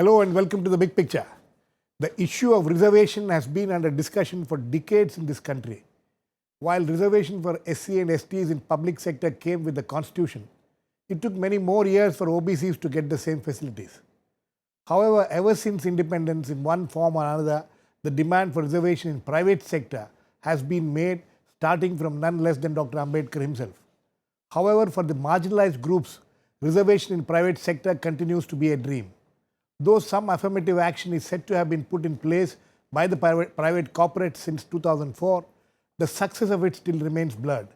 Hello and welcome to the big picture. The issue of reservation has been under discussion for decades in this country. While reservation for SC and STs in public sector came with the constitution, it took many more years for OBCs to get the same facilities. However, ever since independence in one form or another, the demand for reservation in private sector has been made, starting from none less than Dr. Ambedkar himself. However, for the marginalized groups, reservation in private sector continues to be a dream. Though some affirmative action is said to have been put in place by the private corporates since 2004, the success of it still remains blurred.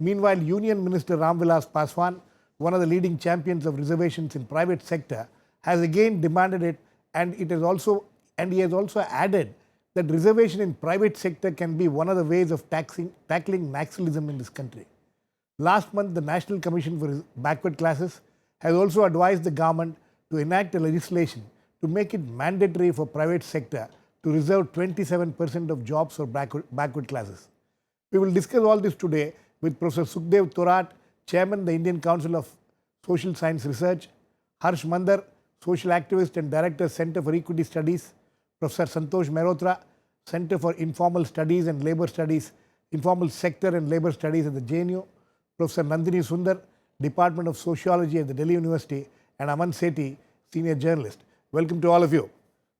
Meanwhile, Union Minister Ramvilas Paswan, one of the leading champions of reservations in private sector, has again demanded it, and he has also added that reservation in private sector can be one of the ways of tackling naxalism in this country. Last month, the National Commission for Backward Classes has also advised the government to enact a legislation to make it mandatory for private sector to reserve 27% of jobs for backward classes. We will discuss all this today with Professor Sukhdeo Thorat, Chairman, the Indian Council of Social Science Research, Harsh Mander, Social Activist and Director, Center for Equity Studies, Professor Santosh Mehrotra, Center for Informal Studies and Labour Studies, Informal Sector and Labour Studies at the JNU, Professor Nandini Sundar, Department of Sociology at the Delhi University, and Aman Sethi, Senior Journalist. Welcome to all of you.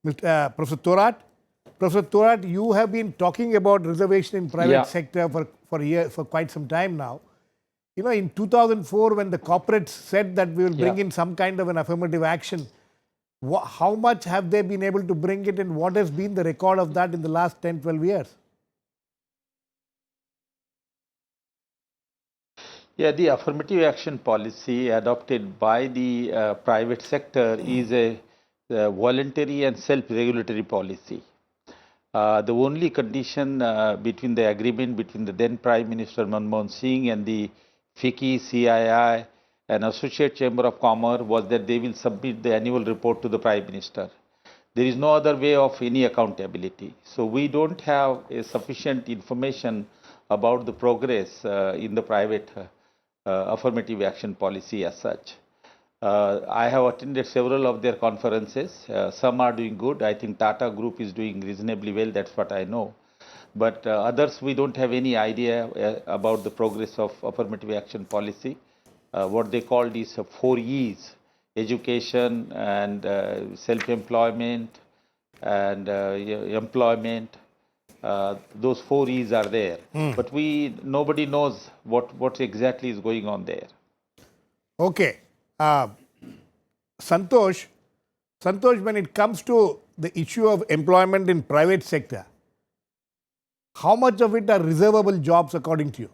Professor Thorat. Professor Thorat, you have been talking about reservation in private sector for quite some time now. You know, in 2004, when the corporates said that we will bring in some kind of an affirmative action, how much have they been able to bring it, and what has been the record of that in the last 10, 12 years? Yeah, the affirmative action policy adopted by the private sector is a voluntary and self-regulatory policy. The only condition between the agreement between the then Prime Minister Manmohan Singh and the FICCI, CII and Associate Chamber of Commerce was that they will submit the annual report to the Prime Minister. There is no other way of any accountability. So we don't have a sufficient information about the progress in the private affirmative action policy as such. I have attended several of their conferences. Some are doing good. I think Tata Group is doing reasonably well. That's what I know. But others, we don't have any idea about the progress of affirmative action policy. What they called is 4 E's: education and self-employment and employment. Those 4 E's are there, but nobody knows what exactly is going on there. Okay. Santosh, when it comes to the issue of employment in private sector, how much of it are reservable jobs according to you?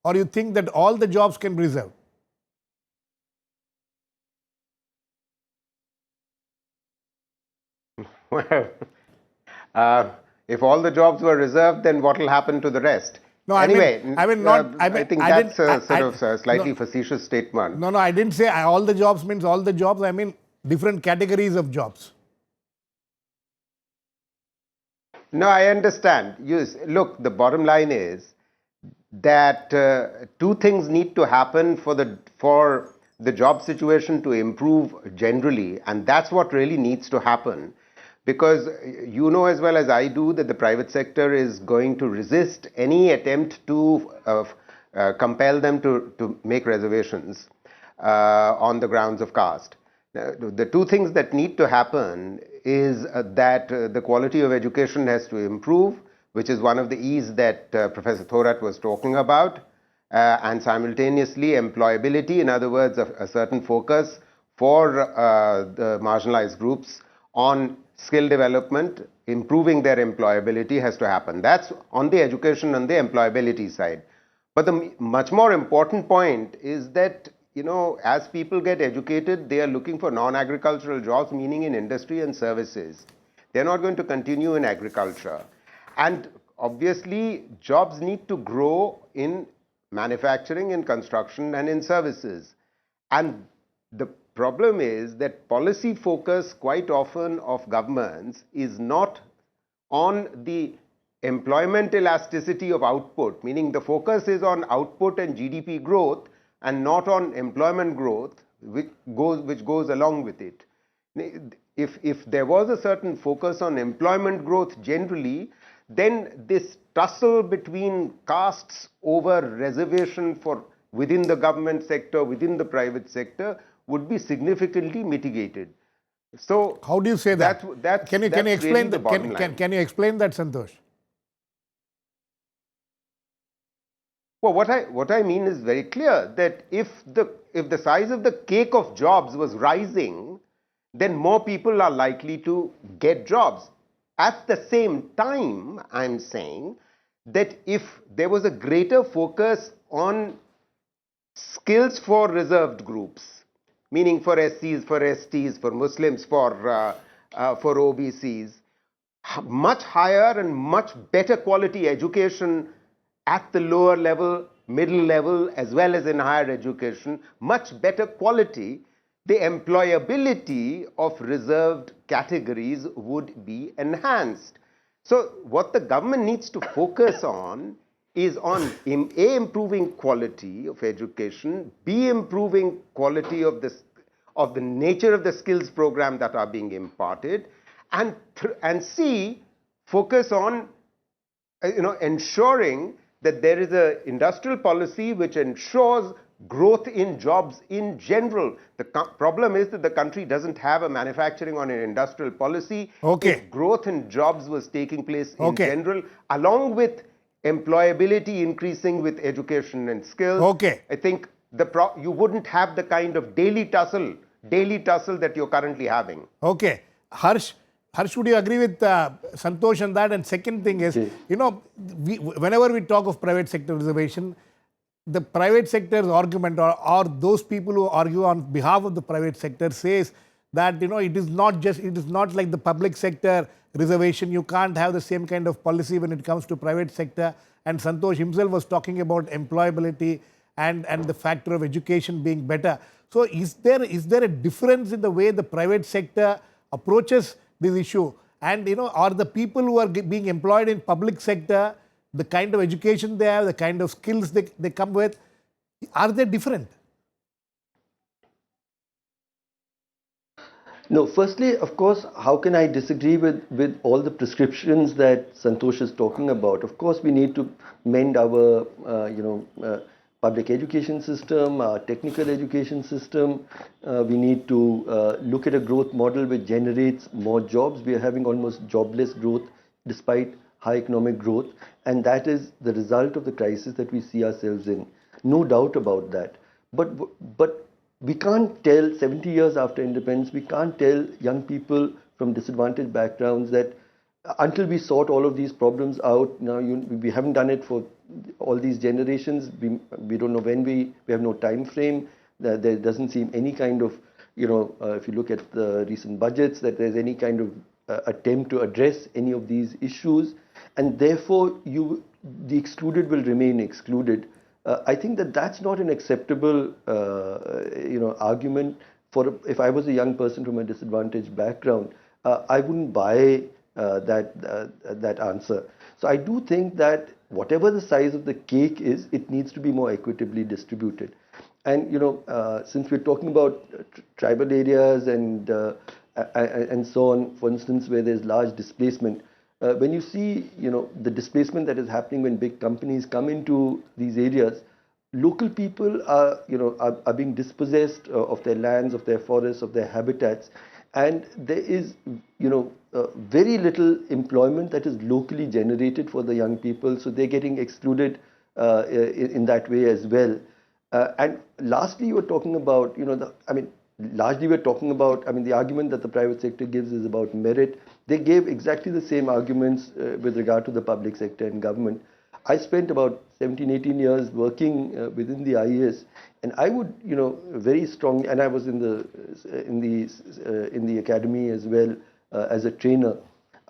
Or you think that all the jobs can be reserved? Well, if all the jobs were reserved, then what will happen to the rest? No, I think that's a slightly facetious statement. No, I didn't say all the jobs means all the jobs. I mean different categories of jobs. No, I understand. Look, the bottom line is that two things need to happen for the job situation to improve generally, and that's what really needs to happen. Because you know as well as I do that the private sector is going to resist any attempt to compel them to make reservations on the grounds of caste. The two things that need to happen is that the quality of education has to improve, which is one of the E's that Professor Thorat was talking about, and simultaneously employability, in other words, a certain focus for the marginalized groups on skill development, improving their employability has to happen. That's on the education and the employability side. But the much more important point is that, you know, as people get educated, they are looking for non-agricultural jobs, meaning in industry and services. They're not going to continue in agriculture. And obviously, jobs need to grow in manufacturing, in construction, and in services. And the problem is that policy focus quite often of governments is not on the employment elasticity of output, meaning the focus is on output and GDP growth and not on employment growth, which goes along with it. if there was a certain focus on employment growth generally, then this tussle between castes over reservation for within the government sector, within the private sector, would be significantly mitigated. So how do you say that? Can you explain really the that? bottom line. Can you explain that, Santosh? Well, what I mean is very clear, that if the size of the cake of jobs was rising, then more people are likely to get jobs. At the same time, I'm saying that if there was a greater focus on skills for reserved groups, meaning for SCs, for STs, for Muslims, for OBCs, much higher and much better quality education at the lower level, middle level, as well as in higher education, much better quality, the employability of reserved categories would be enhanced. So what the government needs to focus on is on A, improving quality of education, B, improving quality of the nature of the skills program that are being imparted, and C, focus on ensuring that there is an industrial policy which ensures growth in jobs in general. The problem is that the country doesn't have a manufacturing or an industrial policy. Okay. If growth in jobs was taking place in Okay. general, along with employability increasing with education and skills, Okay. I think you wouldn't have the kind of daily tussle that you're currently having. Okay. Harsh, would you agree with Santosh on that? And second thing is, whenever we talk of private sector reservation, the private sector's argument or those people who argue on behalf of the private sector says that, it is not like the public sector reservation. You can't have the same kind of policy when it comes to private sector. And Santosh himself was talking about employability and the factor of education being better. So is there a difference in the way the private sector approaches this issue? And, are the people who are being employed in public sector, the kind of education they have, the kind of skills they come with, are they different? No, firstly, of course, how can I disagree with all the prescriptions that Santosh is talking about? Of course, we need to mend our, public education system, our technical education system. We need to look at a growth model which generates more jobs. We are having almost jobless growth despite high economic growth, and that is the result of the crisis that we see ourselves in. No doubt about that. But we can't tell, 70 years after independence, we can't tell young people from disadvantaged backgrounds that until we sort all of these problems out, we haven't done it for all these generations, we don't know when, we have no time frame. There doesn't seem any kind of, if you look at the recent budgets, that there's any kind of attempt to address any of these issues, and therefore the excluded will remain excluded. I think that's not an acceptable argument for if I was a young person from a disadvantaged background. I wouldn't buy that answer. So I do think that whatever the size of the cake is, it needs to be more equitably distributed. And since we're talking about tribal areas and so on, for instance, where there's large displacement, when you see the displacement that is happening when big companies come into these areas, local people are being dispossessed of their lands, of their forests, of their habitats, and there is very little employment that is locally generated for the young people, so they're getting excluded in that way as well. And lastly, you were talking about largely we're talking about, the argument that the private sector gives is about merit. They gave exactly the same arguments with regard to the public sector and government. I spent about 17, 18 years working within the IAS, and I would, very strongly, and I was in the academy as well as a trainer.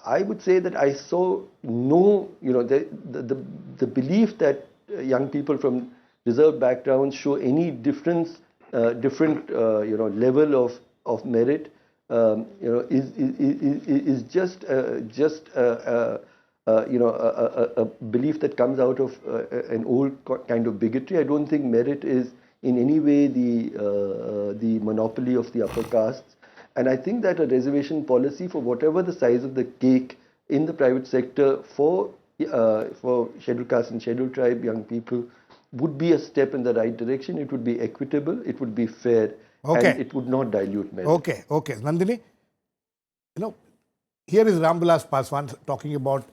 I would say that I saw no, the belief that young people from reserved backgrounds show any different level of merit, is just a belief that comes out of an old kind of bigotry. I don't think merit is in any way the monopoly of the upper castes. And I think that a reservation policy for whatever the size of the cake in the private sector for scheduled caste and scheduled tribe young people would be a step in the right direction. It would be equitable, it would be fair, Okay. and it would not dilute merit. Okay, okay. Nandini, here is Ramvilas Paswan talking about,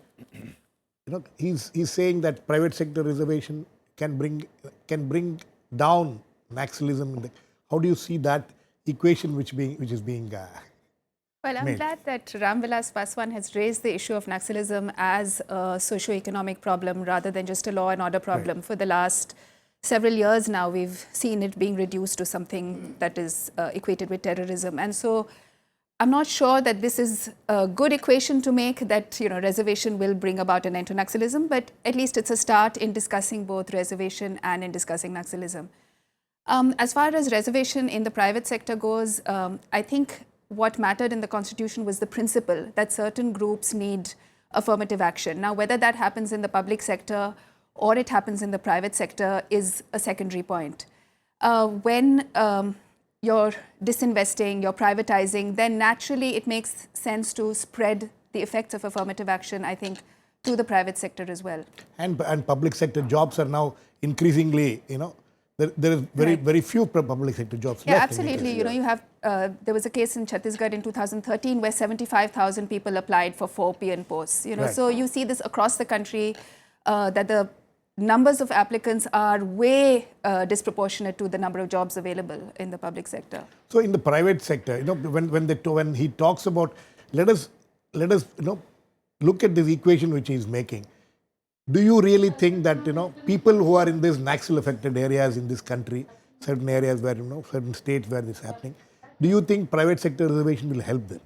he's saying that private sector reservation can bring down naxalism. How do you see that equation which is being Well, I'm made? glad that Ramvilas Paswan has raised the issue of naxalism as a socio-economic problem rather than just a law and order problem. Right. For the last several years now, we've seen it being reduced to something that is equated with terrorism. And so I'm not sure that this is a good equation to make, that reservation will bring about an end to naxalism, but at least it's a start in discussing both reservation and in discussing naxalism. As far as reservation in the private sector goes, I think what mattered in the Constitution was the principle that certain groups need affirmative action. Now, whether that happens in the public sector or it happens in the private sector is a secondary point. When you're disinvesting, you're privatizing, then naturally it makes sense to spread the effects of affirmative action, I think, to the private sector as well. And public sector jobs are now increasingly, there is very few public sector jobs Yeah, left. absolutely. You have, there was a case in Chhattisgarh in 2013 where 75,000 people applied for 4 PN posts. Right. So you see this across the country, that the numbers of applicants are way disproportionate to the number of jobs available in the public sector. So in the private sector, when he talks about, let us look at this equation which he is making. Do you really think that people who are in these Naxal affected areas in this country, certain areas where certain states where this is happening, do you think private sector reservation will help them?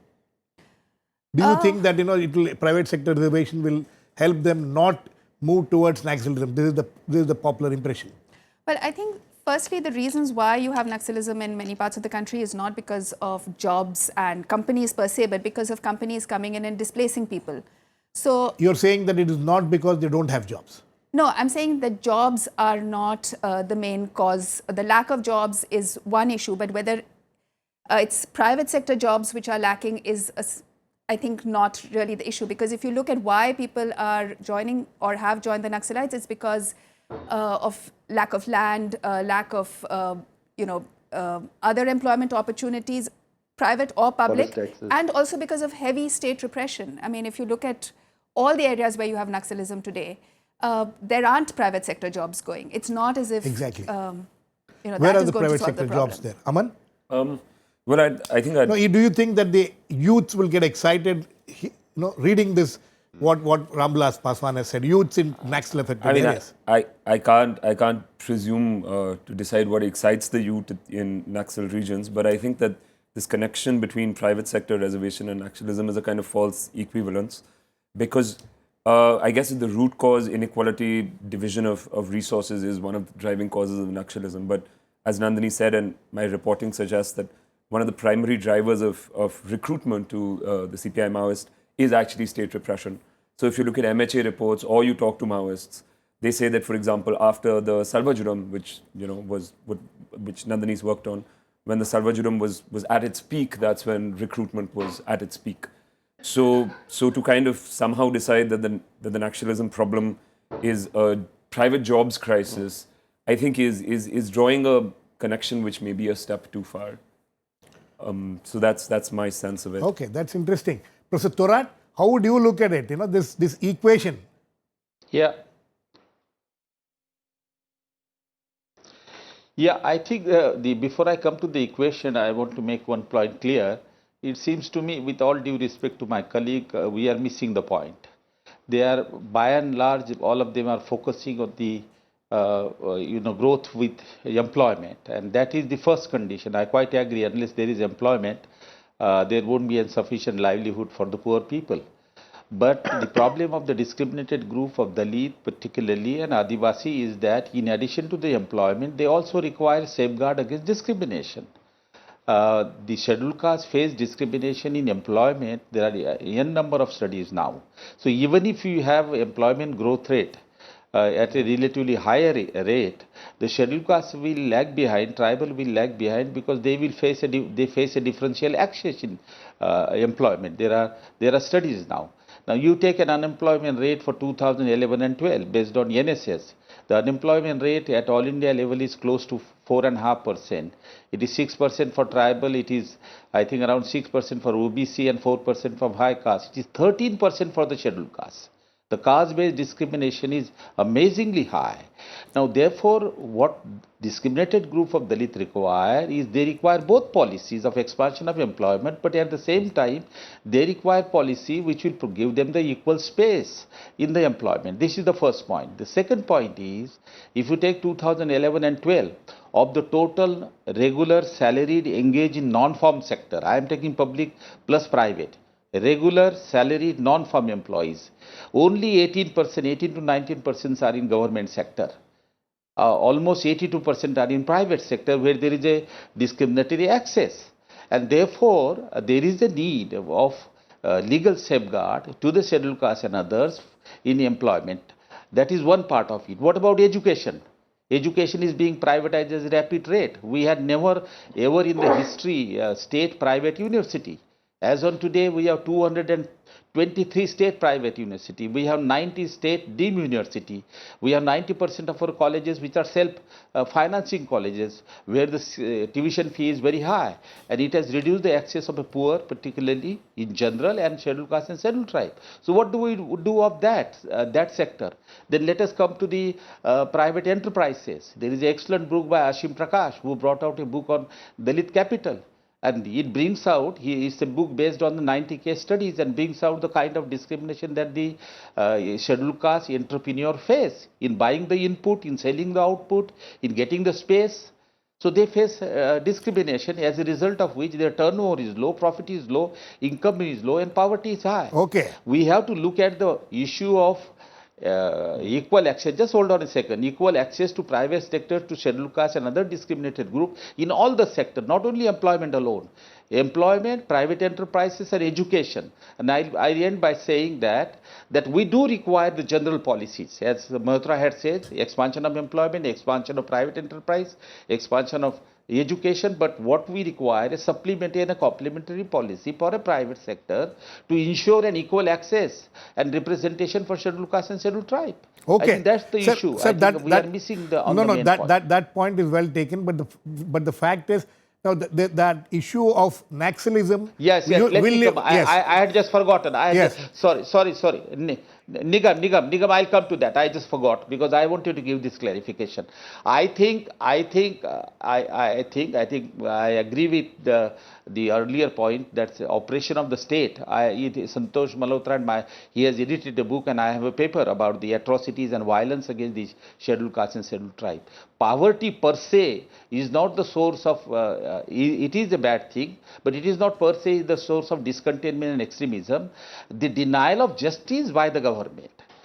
Do you think that private sector reservation will help them not move towards Naxalism? This is the popular impression. Well, I think firstly the reasons why you have Naxalism in many parts of the country is not because of jobs and companies per se, but because of companies coming in and displacing people. So You're saying that it is not because they don't have jobs. no, I'm saying that jobs are not the main cause. The lack of jobs is one issue, but whether it's private sector jobs which are lacking is, I think, not really the issue. Because if you look at why people are joining or have joined the Naxalites, it's because of lack of land, lack of other employment opportunities, private or public, and also because of heavy state repression. I mean, if you look at all the areas where you have Naxalism today, there aren't private sector jobs going. It's not as if Exactly. That Where are is the going to private solve the sector problem. jobs there? Aman? Well, I think No, do you think that the youths will get excited, reading this, what Ramvilas Paswan has said, youths in Naxal affected areas? I can't presume to decide what excites the youth in Naxal regions, but I think that this connection between private sector reservation and naxalism is a kind of false equivalence, because I guess the root cause, inequality, division of resources is one of the driving causes of naxalism. But as Nandini said, and my reporting suggests, that one of the primary drivers of recruitment to the CPI Maoist is actually state repression. So if you look at MHA reports or you talk to Maoists, they say that, for example, after the Salvajuram, which Nandini's worked on, when the Salvajuram was at its peak, that's when recruitment was at its peak. So to kind of somehow decide that the naxalism problem is a private jobs crisis, I think is drawing a connection which may be a step too far. So that's my sense of it. Okay, that's interesting. Professor Thorat, how would you look at it? This equation. Yeah. Yeah, I think before I come to the equation, I want to make one point clear. It seems to me, with all due respect to my colleague, we are missing the point. They are, by and large, all of them are focusing on the growth with employment, and that is the first condition. I quite agree. Unless there is employment, there won't be a sufficient livelihood for the poor people. But the problem of the discriminated group of Dalit particularly and Adivasi is that in addition to the employment, they also require safeguard against discrimination. The scheduled caste face discrimination in employment. There are n number of studies now. So even if you have employment growth rate, at a relatively higher rate, the scheduled caste will lag behind, tribal will lag behind, because they will face a differential access in employment. There are studies now. Now you take an unemployment rate for 2011 and 12 based on NSS. The unemployment rate at all India level is close to 4.5%. It is 6% for tribal. It is, I think, around 6% for OBC and 4% for high caste. It is 13% for the scheduled caste. The caste-based discrimination is amazingly high. Now, therefore, what discriminated group of Dalit require is they require both policies of expansion of employment, but at the same time, they require policy which will give them the equal space in the employment. This is the first point. The second point is, if you take 2011 and 12, of the total regular salaried engaged in non-farm sector, I am taking public plus private, regular salaried non-farm employees, only 18%, 18 to 19% are in government sector. Almost 82% are in private sector where there is a discriminatory access. And therefore, there is a need of legal safeguard to the scheduled caste and others in employment. That is one part of it. What about education? Education is being privatized at a rapid rate. We had never ever in the history state-private university. As on today, we have 223 state private university. We have 90 state deemed university. We have 90% of our colleges which are self-financing colleges where the tuition fee is very high. And it has reduced the access of the poor, particularly in general, and scheduled caste and scheduled tribe. So what do we do of that sector? Then let us come to the private enterprises. There is an excellent book by Ashim Prakash who brought out a book on Dalit capital. And it brings out, it's a book based on the 90 case studies and brings out the kind of discrimination that the scheduled caste entrepreneur face in buying the input, in selling the output, in getting the space. So they face discrimination, as a result of which their turnover is low, profit is low, income is low, and poverty is high. Okay. We have to look at the issue of equal access, just hold on a second, equal access to private sector, to scheduled caste and other discriminated group in all the sector, not only employment alone. Employment, private enterprises and education. And I end by saying that we do require the general policies. As Mehrotra had said, expansion of employment, expansion of private enterprise, expansion of education, but what we require is supplementary and a complementary policy for a private sector to ensure an equal access and representation for scheduled caste and scheduled tribe. Okay. I think that's the issue. Sir, I think we are missing the main point. That point is well taken, but the fact is, now that issue of naxalism. Yes, let me come. I had just forgotten. Sorry. Nikam, I'll come to that. I just forgot because I wanted to give this clarification. I think I agree with the earlier point, that's the operation of the state. Santosh Mehrotra he has edited a book, and I have a paper about the atrocities and violence against the scheduled caste and scheduled tribe. Poverty per se is not the source of, it is a bad thing, but it is not per se the source of discontentment and extremism. The denial of justice by the government.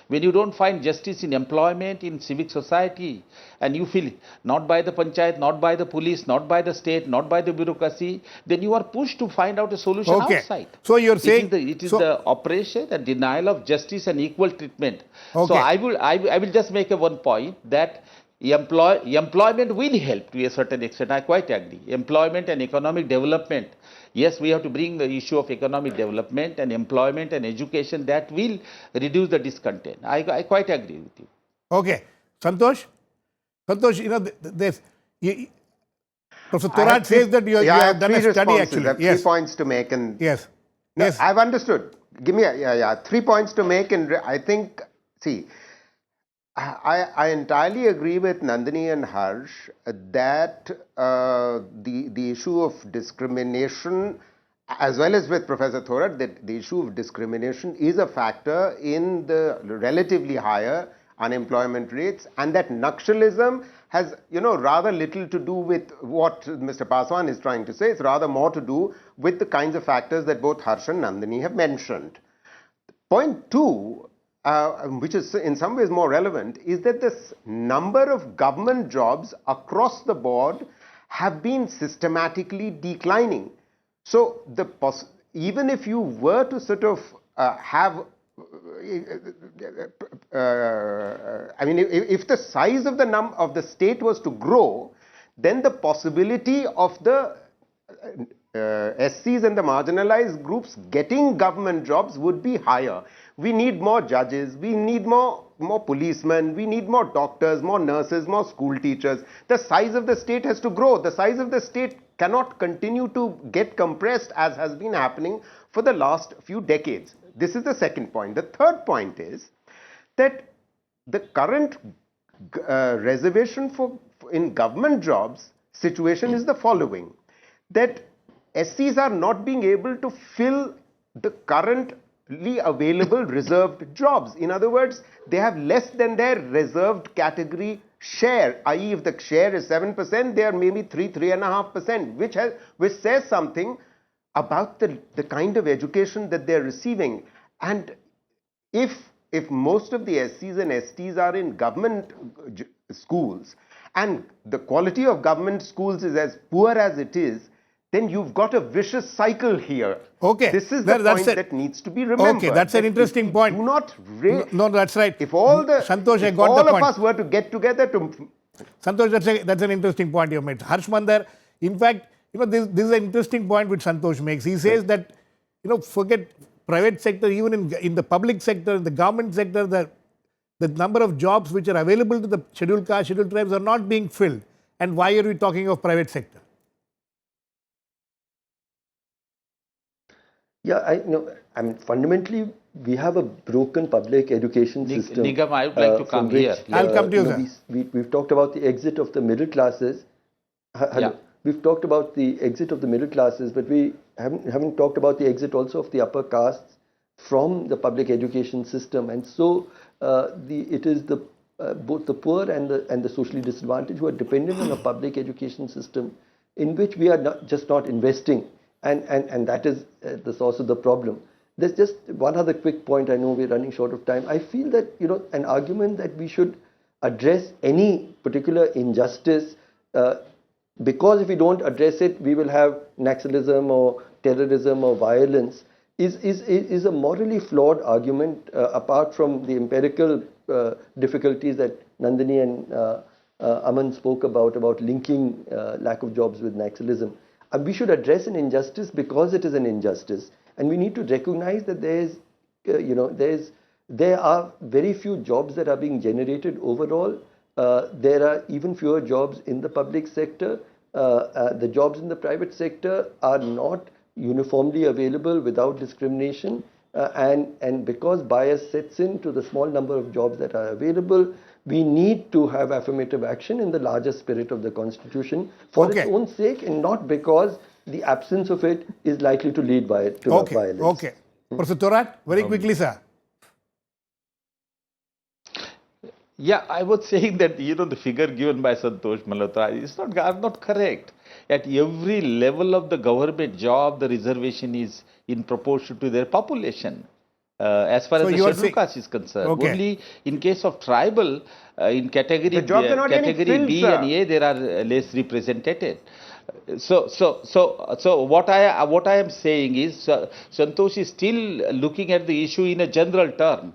When you don't find justice in employment, in civic society, and you feel not by the panchayat, not by the police, not by the state, not by the bureaucracy, then you are pushed to find out a solution outside. So you're saying it is the operation, the denial of justice and equal treatment. Okay. So I will just make one point that employment will help to a certain extent. I quite agree. Employment and economic development. Yes, we have to bring the issue of economic development and employment and education that will reduce the discontent. I quite agree with you. Okay. Santosh, there's, Professor Thorat says that you have done a study actually. I have 3 points to make. And yes. I've understood. Give me 3 points to make, and I think, see, I entirely agree with Nandini and Harsh that the issue of discrimination, as well as with Professor Thorat, that the issue of discrimination is a factor in the relatively higher unemployment rates, and that naxalism has, rather little to do with what Mr. Paswan is trying to say. It's rather more to do with the kinds of factors that both Harsh and Nandini have mentioned. Point 2, which is in some ways more relevant, is that this number of government jobs across the board have been systematically declining. So even if you were to sort of have I mean, if the size of the state was to grow, then the possibility of the SCs and the marginalized groups getting government jobs would be higher. We need more judges, we need more policemen, we need more doctors, more nurses, more school teachers. The size of the state has to grow. The size of the state cannot continue to get compressed as has been happening for the last few decades. This is the second point. The third point is that the current reservation in government jobs situation is the following, that SCs are not being able to fill the currently available reserved jobs. In other words, they have less than their reserved category share, i.e. if the share is 7%, they are maybe 3.5%, which says something about the kind of education that they're receiving. And if most of the SCs and STs are in government schools, and the quality of government schools is as poor as it is, then you've got a vicious cycle here. Okay. This is the point that needs to be remembered. Okay, that's an interesting point. Do not no, that's right. If all Santosh, I got all the of point. us were to get together to... Santosh, that's an interesting point you made. Harsh Mander, in fact, this is an interesting point which Santosh makes. He says that, forget private sector, even in the public sector, in the government sector, the number of jobs which are available to the scheduled caste, scheduled tribes are not being filled. And why are we talking of private sector? Yeah, I mean, fundamentally, we have a broken public education system. Nikam, I would like to come here. I'll come to you, sir. We've talked about the exit of the middle classes. Hello. Yeah. We've talked about the exit of the middle classes, but we haven't talked about the exit also of the upper castes from the public education system. And so it is both the poor and the socially disadvantaged who are dependent on a public education system in which we are not investing. And that is the source of the problem. There's just one other quick point. I know we're running short of time. I feel that, an argument that we should address any particular injustice, because if we don't address it, we will have naxalism or terrorism or violence, is a morally flawed argument, apart from the empirical difficulties that Nandini and Aman spoke about linking lack of jobs with naxalism. We should address an injustice because it is an injustice, and we need to recognize that there are very few jobs that are being generated overall. There are even fewer jobs in the public sector. The jobs in the private sector are not uniformly available without discrimination, and because bias sets in to the small number of jobs that are available, we need to have affirmative action in the larger spirit of the Constitution for its own sake, and not because the absence of it is likely to lead to violence. Okay. Professor Thorat, very quickly, sir. Yeah, I was saying that, the figure given by Santosh Mehrotra is not correct. At every level of the government job, the reservation is in proportion to their population. As far as the scheduled caste is concerned, only in case of tribal, in category B and A, there are less represented. So what I am saying is, Santosh is still looking at the issue in a general term.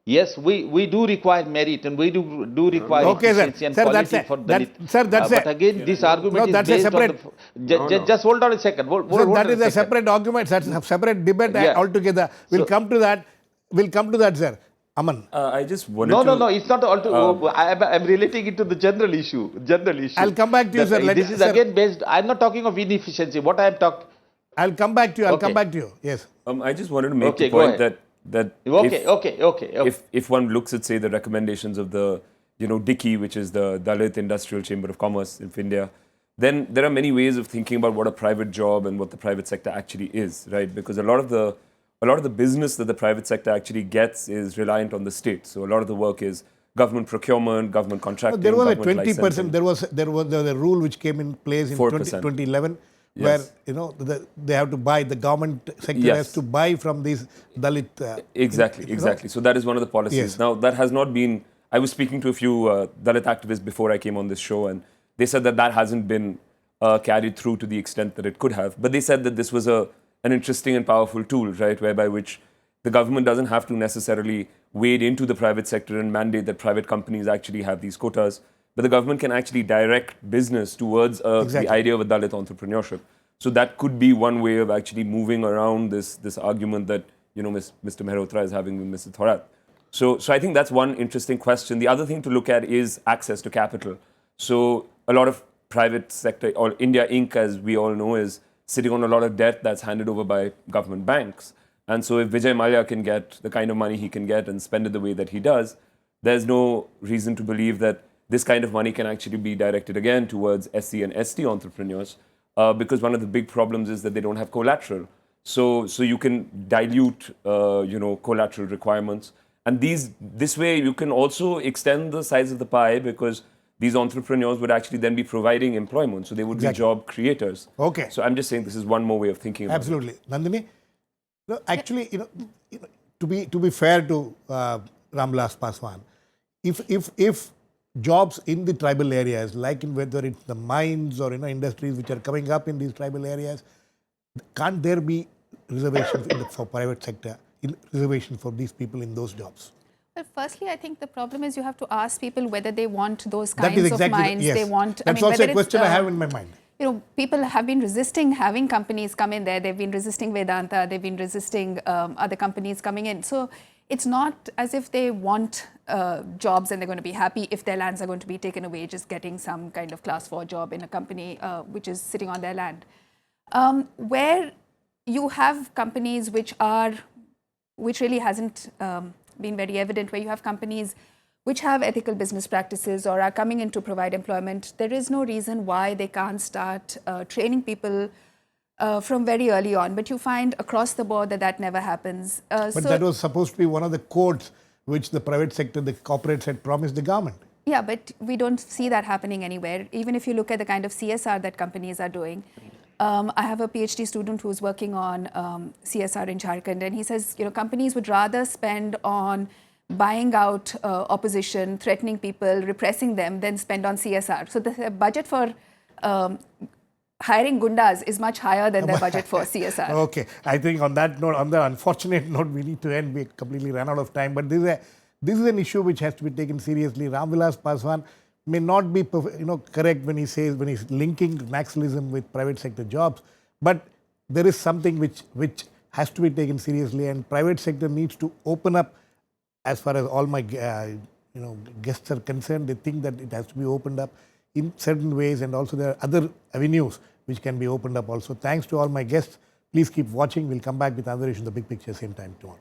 Yes, we do require merit, and we do require efficiency and quality for Dalit. But again, this argument is based on the... Just hold on a second. That is a separate argument. That's a separate debate altogether. We'll come to that. We'll come to that, sir. Aman. I just wanted No, it's not all I'm relating it to the general issue. I'll come back to you, sir. This is again based... I'm not talking of inefficiency. What I am talking... I'll come back to you. Yes. I just wanted to make the point that if one looks at, say, the recommendations of the, Dicky, which is the Dalit Industrial Chamber of Commerce in India, then there are many ways of thinking about what a private job and what the private sector actually is, right? Because a lot of the business that the private sector actually gets is reliant on the state. So a lot of the work is government procurement, government contracting. There was a 20%. There was a rule which came in place in 2011. Where they have to buy, the government sector has to buy from these Dalit. Exactly. So that is one of the policies. Yes. Now that has not been. I was speaking to a few Dalit activists before I came on this show, and they said that hasn't been carried through to the extent that it could have. But they said that this was an interesting and powerful tool, right, whereby which the government doesn't have to necessarily wade into the private sector and mandate that private companies actually have these quotas, but the government can actually direct business towards the idea of a Dalit entrepreneurship. So that could be one way of actually moving around this argument that Mr. Mehrotra is having with Mr. Thorat. So I think that's one interesting question. The other thing to look at is access to capital. So a lot of private sector, or India Inc., as we all know, is sitting on a lot of debt that's handed over by government banks. And so if Vijay Mallya can get the kind of money he can get and spend it the way that he does, there's no reason to believe that this kind of money can actually be directed again towards SC and ST entrepreneurs, because one of the big problems is that they don't have collateral. So you can dilute, collateral requirements. And this way you can also extend the size of the pie, because these entrepreneurs would actually then be providing employment. So they would be job creators. Okay. So I'm just saying this is one more way of thinking about it. Absolutely. Nandini, no, actually, to be fair to Ramvilas Paswan, if jobs in the tribal areas, like in whether it's the mines or industries which are coming up in these tribal areas, can't there be reservations for private sector, reservation for these people in those jobs? Well, firstly, I think the problem is you have to ask people whether they want those kinds that is exactly of mines. Yes. They want. That's also a question I have in my mind. People have been resisting having companies come in there. They've been resisting Vedanta. They've been resisting other companies coming in. So it's not as if they want jobs and they're going to be happy if their lands are going to be taken away, just getting some kind of class 4 job in a company which is sitting on their land. Where you have companies which really hasn't been very evident, where you have companies which have ethical business practices or are coming in to provide employment, there is no reason why they can't start training people from very early on. But you find across the board that never happens. But that was supposed to be one of the codes which the private sector, the corporates had promised the government. Yeah, but we don't see that happening anywhere. Even if you look at the kind of CSR that companies are doing. I have a PhD student who's working on CSR in Jharkhand, and he says, companies would rather spend on buying out opposition, threatening people, repressing them, than spend on CSR. So the budget for hiring gundas is much higher than their budget for CSR. Okay, I think on that note, on the unfortunate note, we need to end. We completely ran out of time. But this is an issue which has to be taken seriously. Ramvilas Paswan may not be correct when he's linking naxalism with private sector jobs, but there is something which has to be taken seriously, and private sector needs to open up. As far as all my guests are concerned, they think that it has to be opened up in certain ways, and also there are other avenues which can be opened up also. Thanks to all my guests. Please keep watching. We'll come back with another issue in the big picture same time tomorrow.